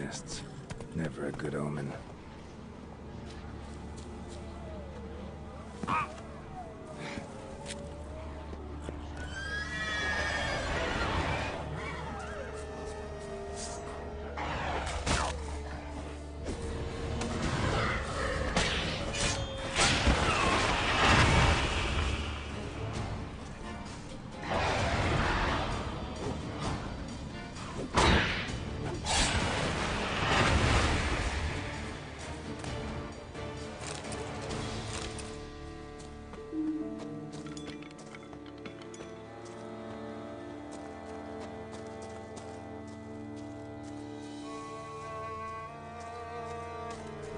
guests. Never a good omen.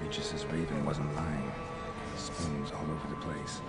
Regis's raven wasn't lying. Spoons all over the place.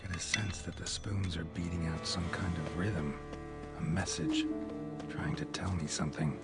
Get a sense that the spoons are beating out some kind of rhythm, a message, trying to tell me something.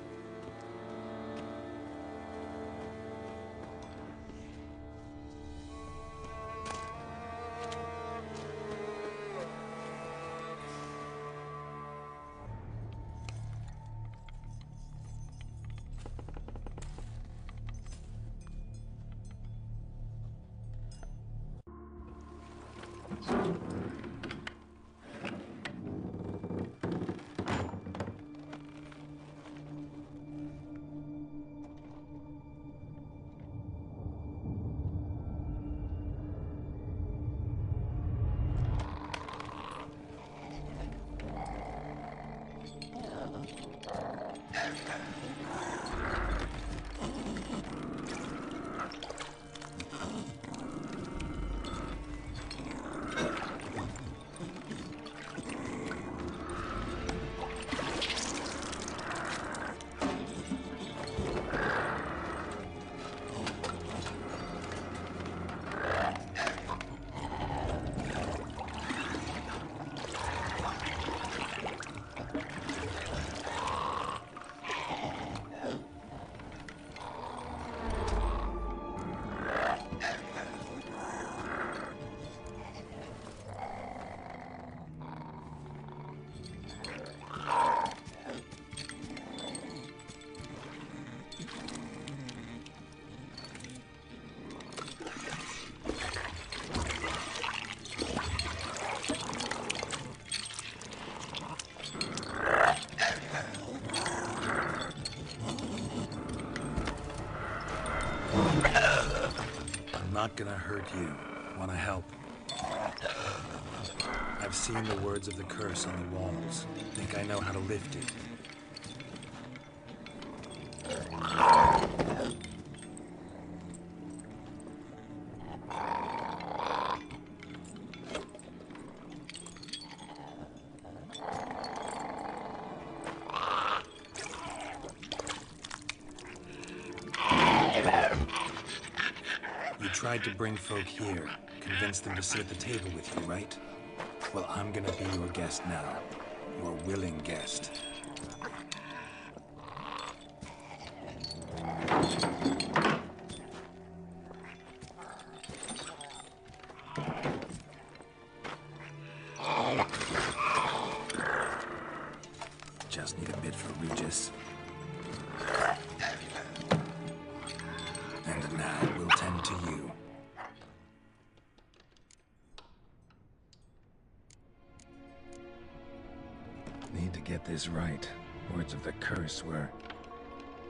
Not gonna hurt you. Wanna help? I've seen the words of the curse on the walls. Think I know how to lift it. Tried to bring folk here, convince them to sit at the table with you, right? Well, I'm gonna be your guest now. Your willing guest. Just need a bit for Regis. And now we'll tend to you. Need to get this right. Words of the curse were,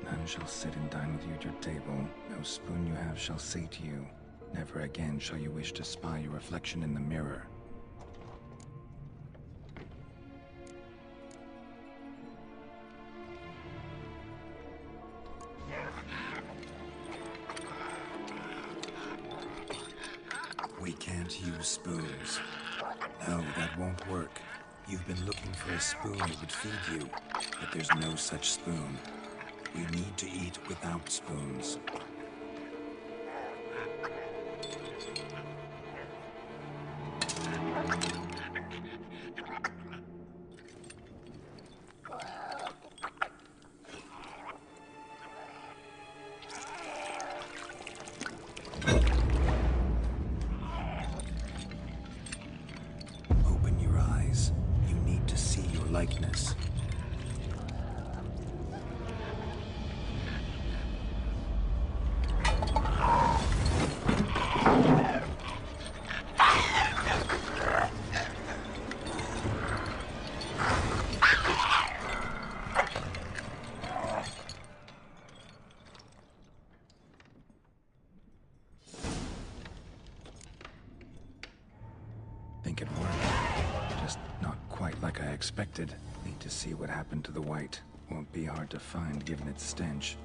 "None shall sit and dine with you at your table. No spoon you have shall sate you. Never again shall you wish to spy your reflection in the mirror." We can't use spoons. No, that won't work. You've been looking for a spoon that would feed you, but there's no such spoon. We need to eat without spoons. Open your eyes. You need to see your likeness. Think it worked. Just not quite like I expected. Need to see what happened to the white. Won't be hard to find given its stench.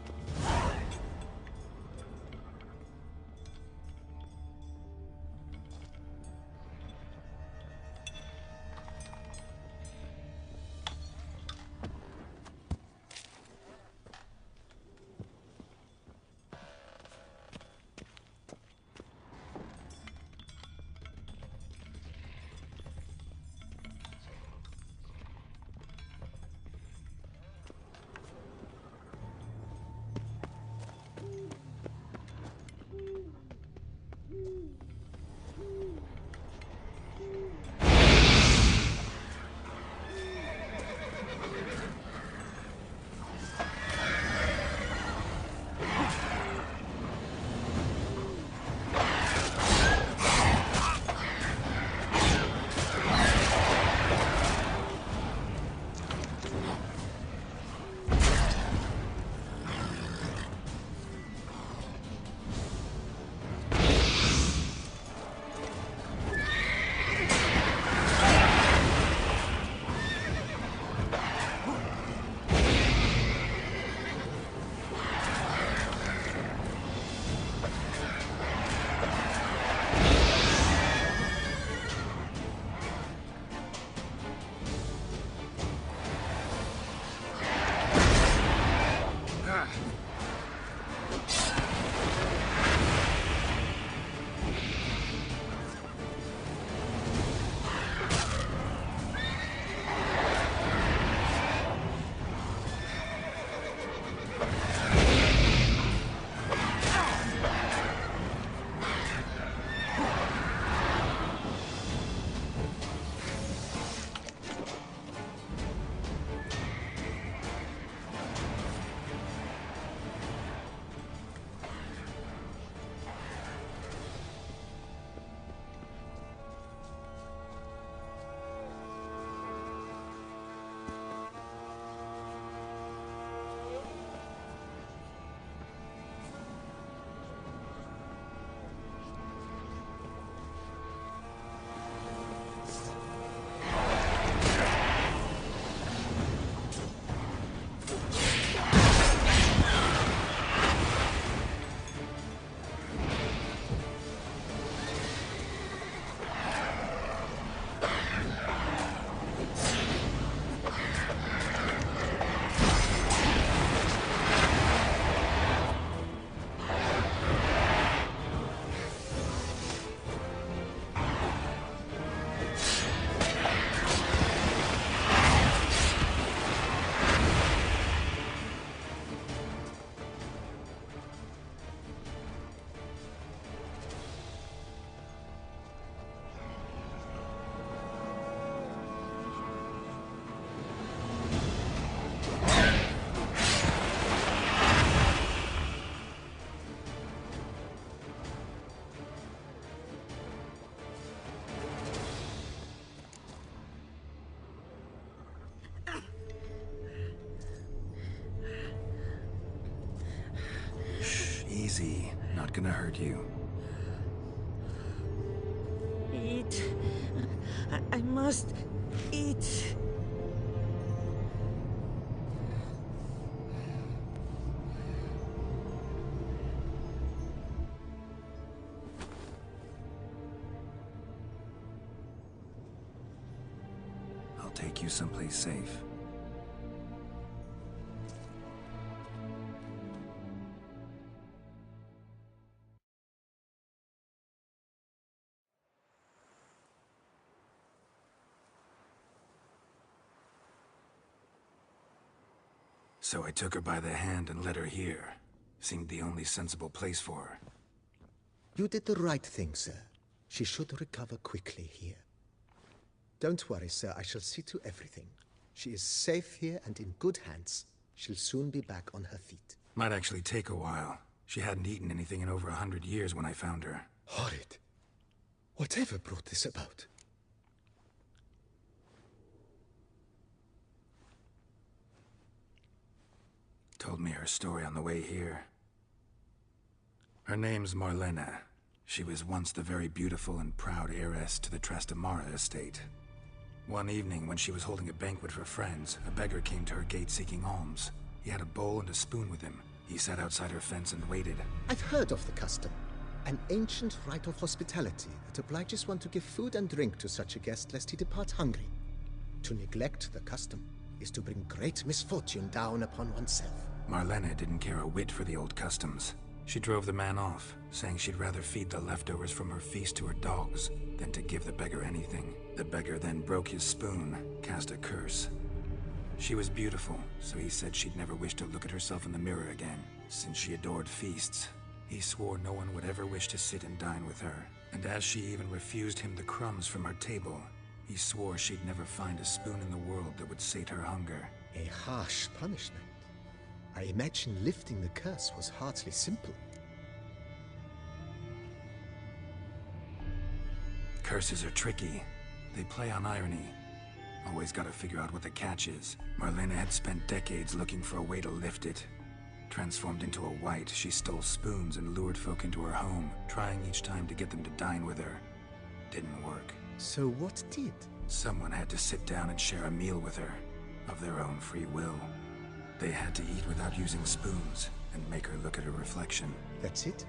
gonna hurt you. Eat. I must eat. I'll take you someplace safe. So I took her by the hand and led her here. Seemed the only sensible place for her. You did the right thing, sir. She should recover quickly here. Don't worry, sir. I shall see to everything. She is safe here and in good hands. She'll soon be back on her feet. Might actually take a while. She hadn't eaten anything in over 100 years when I found her. Horrid. Whatever brought this about? Told me her story on the way here. Her name's Marlena. She was once the very beautiful and proud heiress to the Trastamara estate. One evening, when she was holding a banquet for friends, a beggar came to her gate seeking alms. He had a bowl and a spoon with him. He sat outside her fence and waited. I've heard of the custom. An ancient rite of hospitality that obliges one to give food and drink to such a guest lest he depart hungry. To neglect the custom is to bring great misfortune down upon oneself. Marlena didn't care a whit for the old customs. She drove the man off, saying she'd rather feed the leftovers from her feast to her dogs than to give the beggar anything. The beggar then broke his spoon, cast a curse. She was beautiful, so he said she'd never wish to look at herself in the mirror again. Since she adored feasts, he swore no one would ever wish to sit and dine with her. And as she even refused him the crumbs from her table, he swore she'd never find a spoon in the world that would sate her hunger. A harsh punishment. I imagine lifting the curse was hardly simple. Curses are tricky. They play on irony. Always gotta figure out what the catch is. Marlena had spent decades looking for a way to lift it. Transformed into a wight, she stole spoons and lured folk into her home, trying each time to get them to dine with her. Didn't work. So what did? Someone had to sit down and share a meal with her, of their own free will. They had to eat without using spoons, and make her look at her reflection. That's it?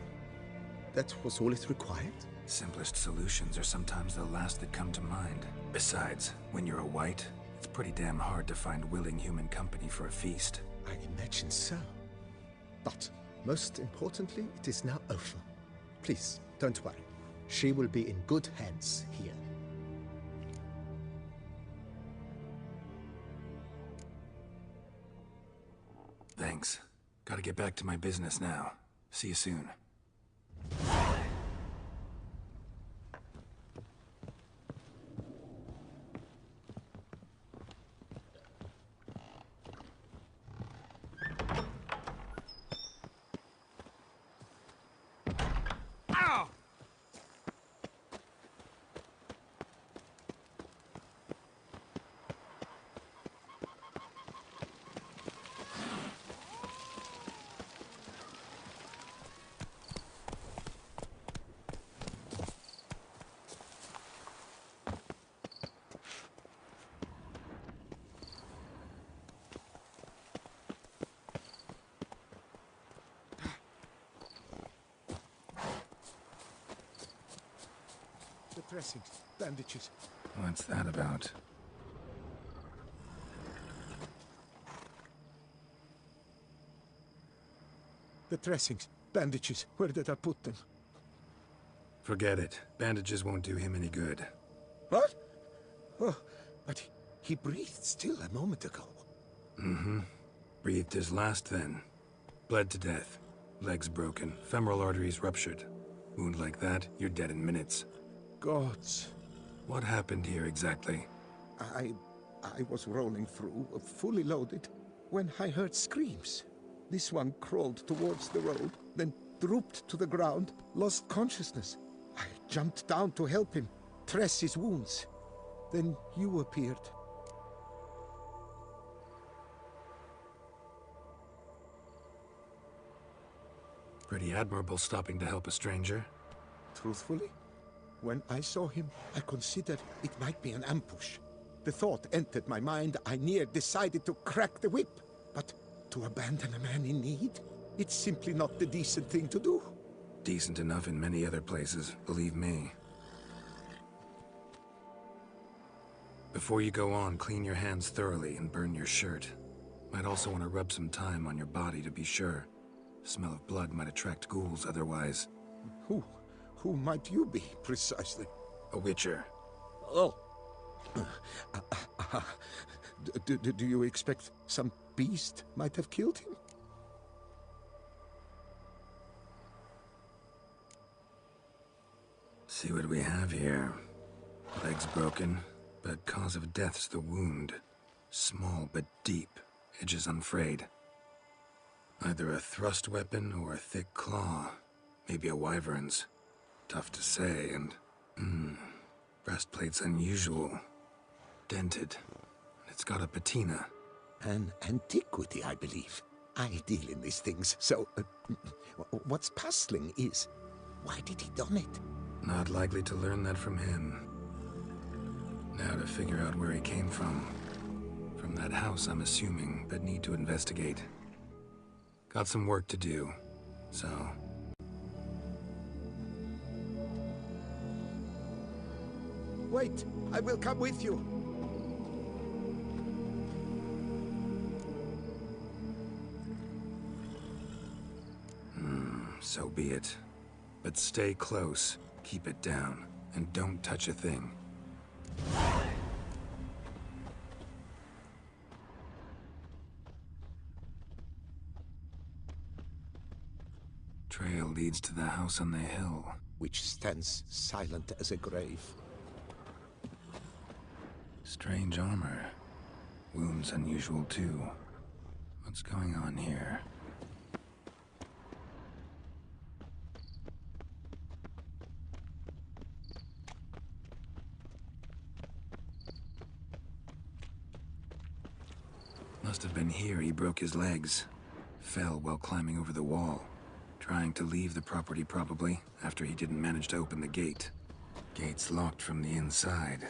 That was all it required? Simplest solutions are sometimes the last that come to mind. Besides, when you're a wight, it's pretty damn hard to find willing human company for a feast. I imagine so. But, most importantly, it is now over. Please, don't worry. She will be in good hands here. Thanks. Gotta get back to my business now. See you soon. The dressings, bandages. What's that about? The dressings, bandages. Where did I put them? Forget it. Bandages won't do him any good. What? Oh, but he breathed still a moment ago. Mm-hmm. Breathed his last then. Bled to death. Legs broken. Femoral arteries ruptured. Wound like that, you're dead in minutes. Gods. What happened here exactly? I was rolling through, fully loaded, when I heard screams. This one crawled towards the road, then drooped to the ground, lost consciousness. I jumped down to help him, dress his wounds. Then you appeared. Pretty admirable stopping to help a stranger. Truthfully, when I saw him, I considered it might be an ambush. The thought entered my mind, I near decided to crack the whip. But to abandon a man in need? It's simply not the decent thing to do. Decent enough in many other places, believe me. Before you go on, clean your hands thoroughly and burn your shirt. Might also want to rub some thyme on your body to be sure. Smell of blood might attract ghouls otherwise. Who might you be, precisely? A witcher. Oh. Do you expect some beast might have killed him? See what we have here. Legs broken, but cause of death's the wound. Small but deep, edges unfrayed. Either a thrust weapon or a thick claw. Maybe a wyvern's. Tough to say, and... breastplate's unusual. Dented. It's got a patina. An antiquity, I believe. I deal in these things, so... what's puzzling is... why did he don it? Not likely to learn that from him. Now to figure out where he came from. From that house, I'm assuming, but need to investigate. Got some work to do, so... Wait, I will come with you. So be it. But stay close, keep it down, and don't touch a thing. Trail leads to the house on the hill. Which stands silent as a grave. Strange armor. Wounds unusual too. What's going on here? Must have been here he broke his legs. Fell while climbing over the wall. Trying to leave the property probably, after he didn't manage to open the gate. Gate's locked from the inside.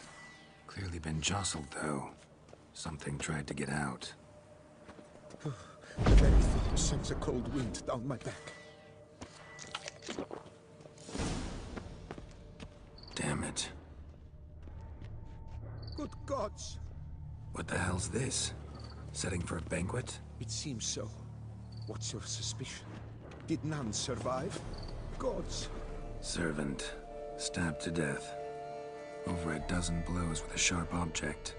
Clearly been jostled though. Something tried to get out. The very thought sends a cold wind down my back. Damn it. Good gods! What the hell's this? Setting for a banquet? It seems so. What's your suspicion? Did none survive? Gods! Servant. Stabbed to death. Over a dozen blows with a sharp object.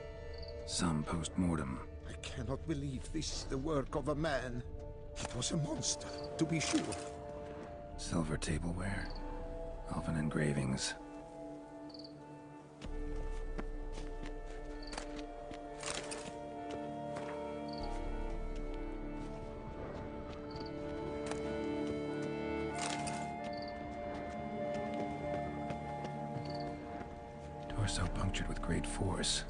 Some post-mortem. I cannot believe this is the work of a man. It was a monster, to be sure. Silver tableware. Elven engravings. Torso punctured with great force.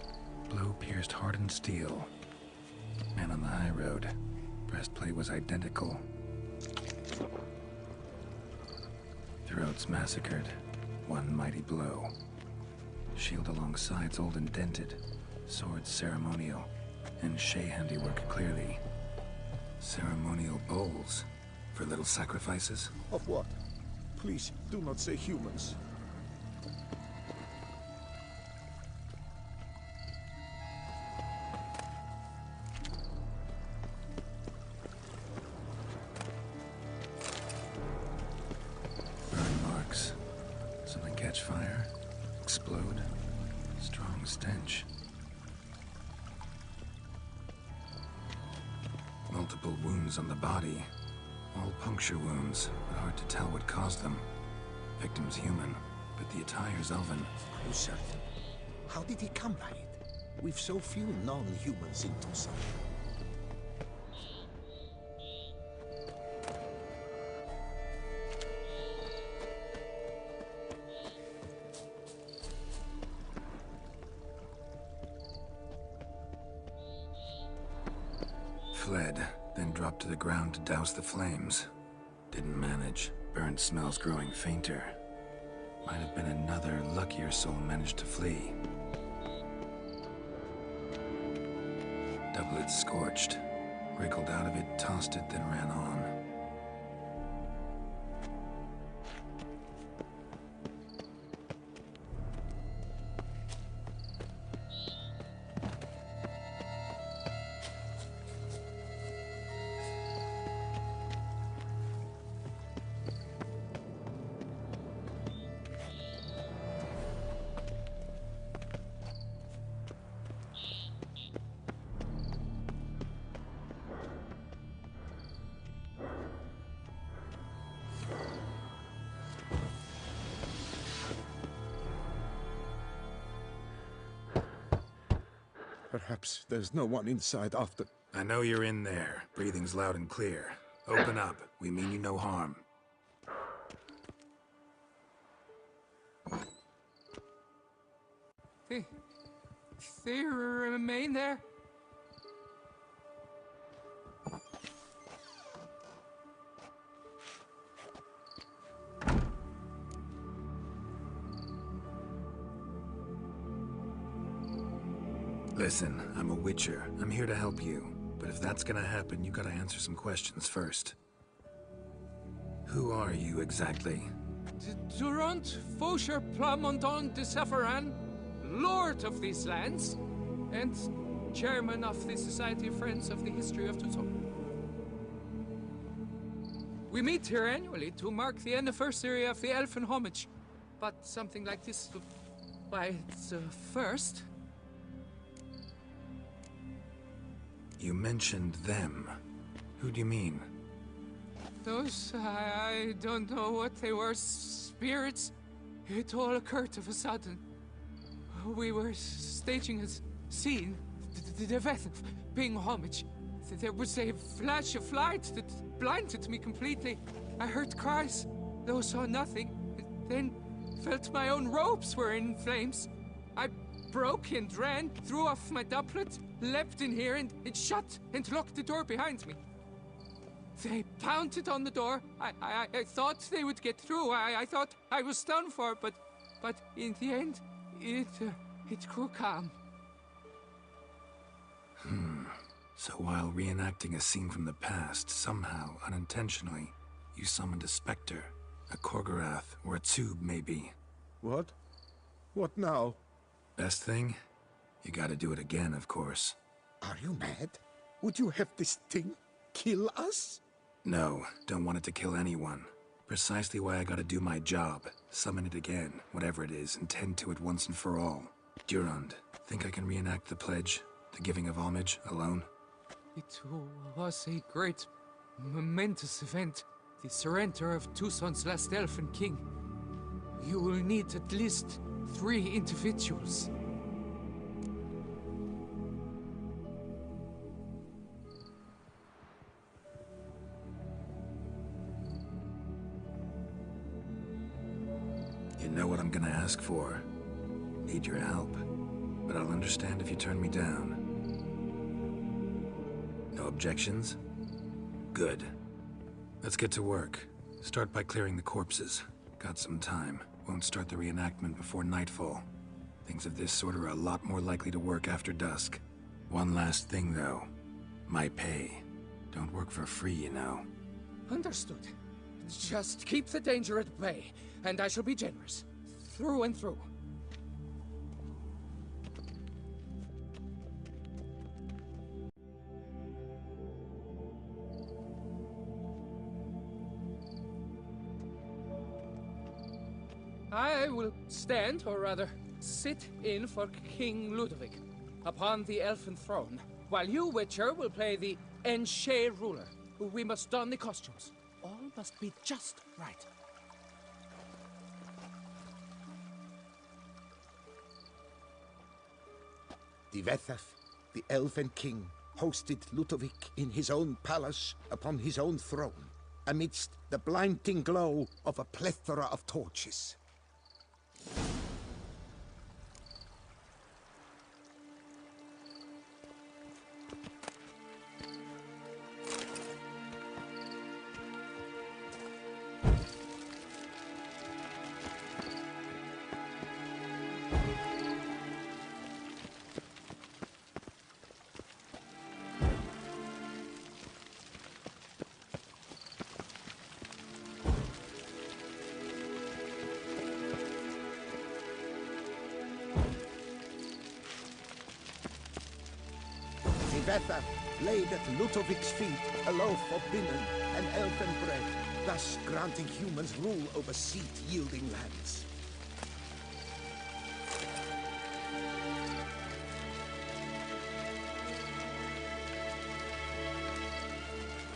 Blow pierced hardened steel. Man on the high road. Breastplate was identical. Throats massacred. One mighty blow. Shield along sides old and dented. Sword ceremonial. And Shay handiwork clearly. Ceremonial bowls. For little sacrifices? Of what? Please, do not say humans. Burn marks. Something catch fire. Explode. Strong stench. Multiple wounds on the body. All puncture wounds, but hard to tell what caused them. Victim's human, but the attire's elven. Are you certain? How did he come by it? We've so few non-humans in Toussaint. Fled, then dropped to the ground to douse the flames. Didn't manage. Burnt smells growing fainter. Might have been another luckier soul managed to flee. Doublet scorched. Wriggled out of it, tossed it, then ran on. Perhaps there's no one inside after... I know you're in there. Breathing's loud and clear. Open up. We mean you no harm. They remain there? Listen, I'm a witcher. I'm here to help you. But if that's gonna happen, you gotta answer some questions first. Who are you exactly? Durant Faucher Plamondon de Sephiran, Lord of these lands, and Chairman of the Society of Friends of the History of Tucson. We meet here annually to mark the anniversary of the Elfin Homage, but something like this, why, it's a first. You mentioned them. Who do you mean? Those, I don't know what they were, spirits. It all occurred of a sudden. We were staging a scene, the death of paying homage. There was a flash of light that blinded me completely. I heard cries, though saw nothing. Then felt my own robes were in flames. I broke and ran, threw off my doublet, leapt in here and shut and locked the door behind me. They pounded on the door. I thought they would get through. I thought I was done for, but in the end, it grew calm. So while reenacting a scene from the past, somehow, unintentionally, you summoned a specter, a Korgorath, or a tube, maybe. What? What now? Best thing? You gotta do it again, of course. Are you mad? Would you have this thing kill us? No, don't want it to kill anyone. Precisely why I gotta do my job. Summon it again, whatever it is, and tend to it once and for all. Durand, think I can reenact the pledge, the giving of homage, alone? It was a great, momentous event. The surrender of Tucson's last elfin king. You will need at least 3 individuals. You know what I'm gonna ask for. Need your help. But I'll understand if you turn me down. No objections? Good. Let's get to work. Start by clearing the corpses. Got some time. Won't start the reenactment before nightfall. Things of this sort are a lot more likely to work after dusk. One last thing, though. My pay. Don't work for free, you know. Understood. Just keep the danger at bay, and I shall be generous. Through and through. I will stand, or rather, sit in for King Ludovic, upon the elfin throne, while you, Witcher, will play the Enche ruler. We must don the costumes. All must be just right. Divethef, the Elven King, hosted Ludovic in his own palace upon his own throne, amidst the blinding glow of a plethora of torches. Tivetha laid at Ludovic's feet a loaf of binnen and elven bread, thus granting humans rule over seed-yielding lands.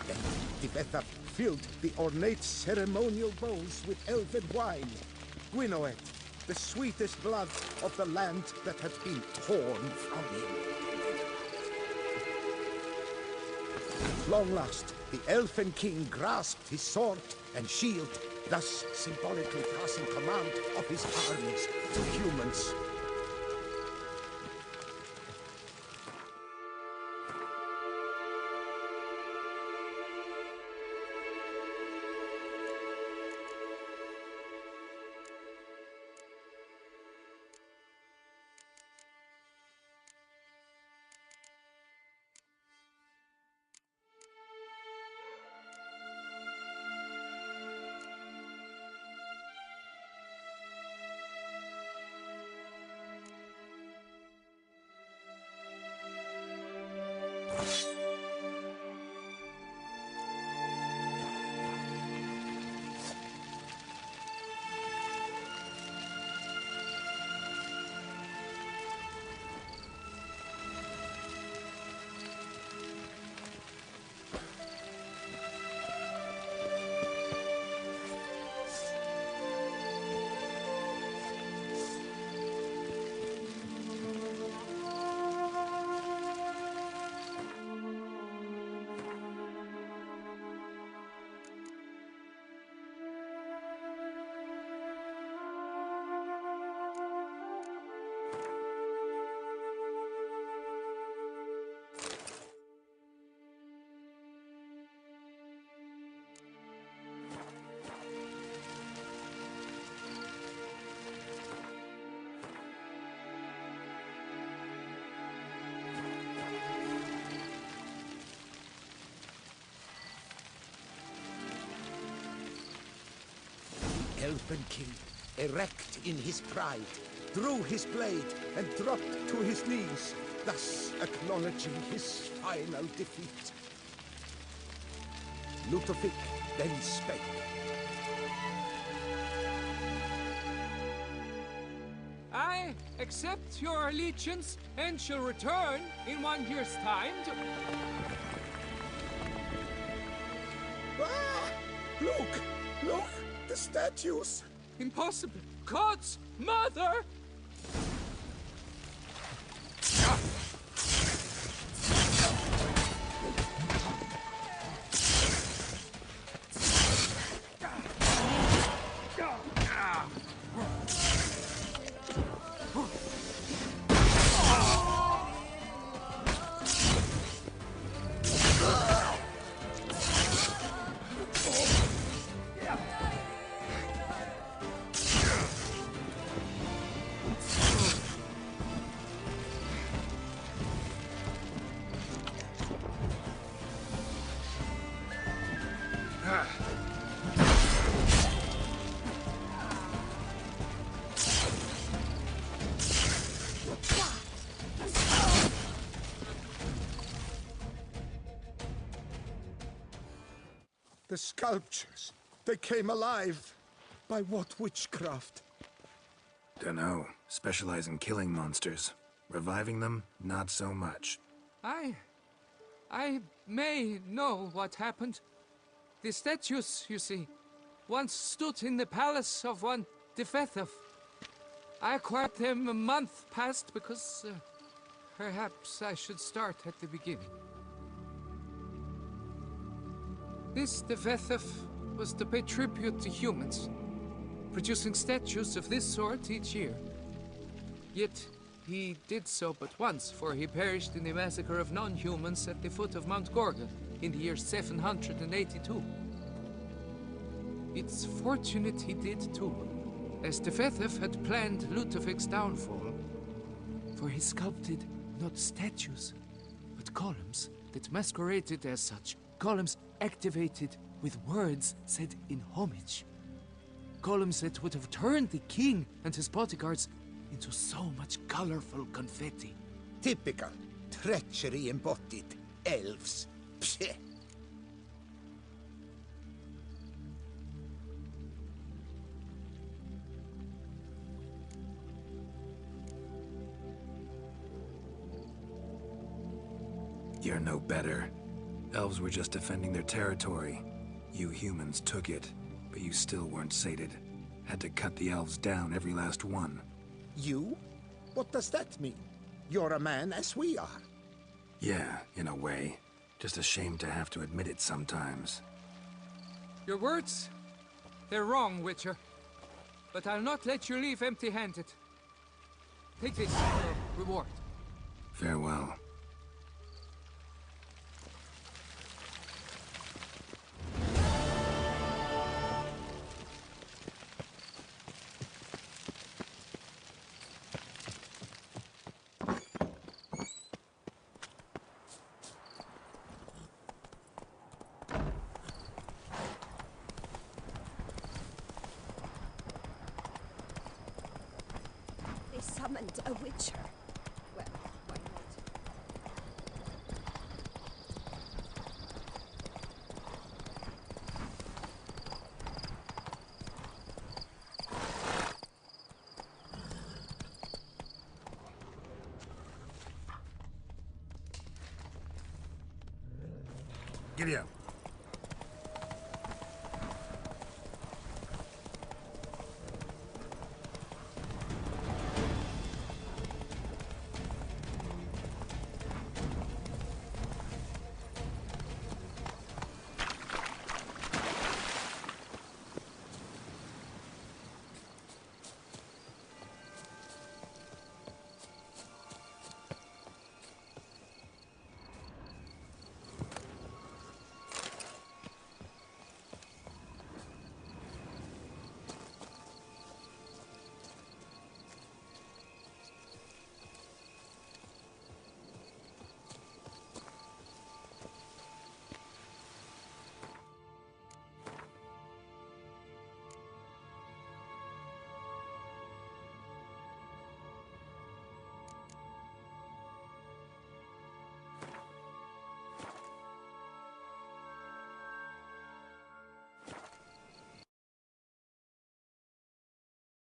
Then Tivetha filled the ornate ceremonial bowls with elven wine. Gwynnoeth, the sweetest blood of the land that had been torn from him. At long last, the Elfen King grasped his sword and shield, thus symbolically passing command of his armies to humans. Elfen King, erect in his pride, drew his blade and dropped to his knees, thus acknowledging his final defeat. Ludovic then spake. I accept your allegiance and shall return in 1 year's time to... Ah! Look! Look! The statues! Impossible! God's mother! The sculptures, they came alive. By what witchcraft? Dunno. Specialize in killing monsters. Reviving them, not so much. I may know what happened. The statues, you see, once stood in the palace of one Tivetha. I acquired them a month past because perhaps I should start at the beginning. This Tivetha was to pay tribute to humans, producing statues of this sort each year. Yet, he did so but once, for he perished in the massacre of non-humans at the foot of Mount Gorgon in the year 782. It's fortunate he did too, as Tivetha had planned Ludovic's downfall, for he sculpted not statues, but columns that masqueraded as such. Columns activated with words said in homage. Columns that would have turned the king and his bodyguards into so much colorful confetti. Typical. Treachery embodied. Elves. Psheh. You're no better. Elves were just defending their territory. You humans took it, but you still weren't sated. Had to cut the elves down, every last one. You? What does that mean? You're a man as we are. Yeah, in a way. Just ashamed to have to admit it sometimes. Your words? They're wrong, Witcher. But I'll not let you leave empty-handed. Take this for reward. Farewell. They summoned a Witcher. Well, why not? Giddy up.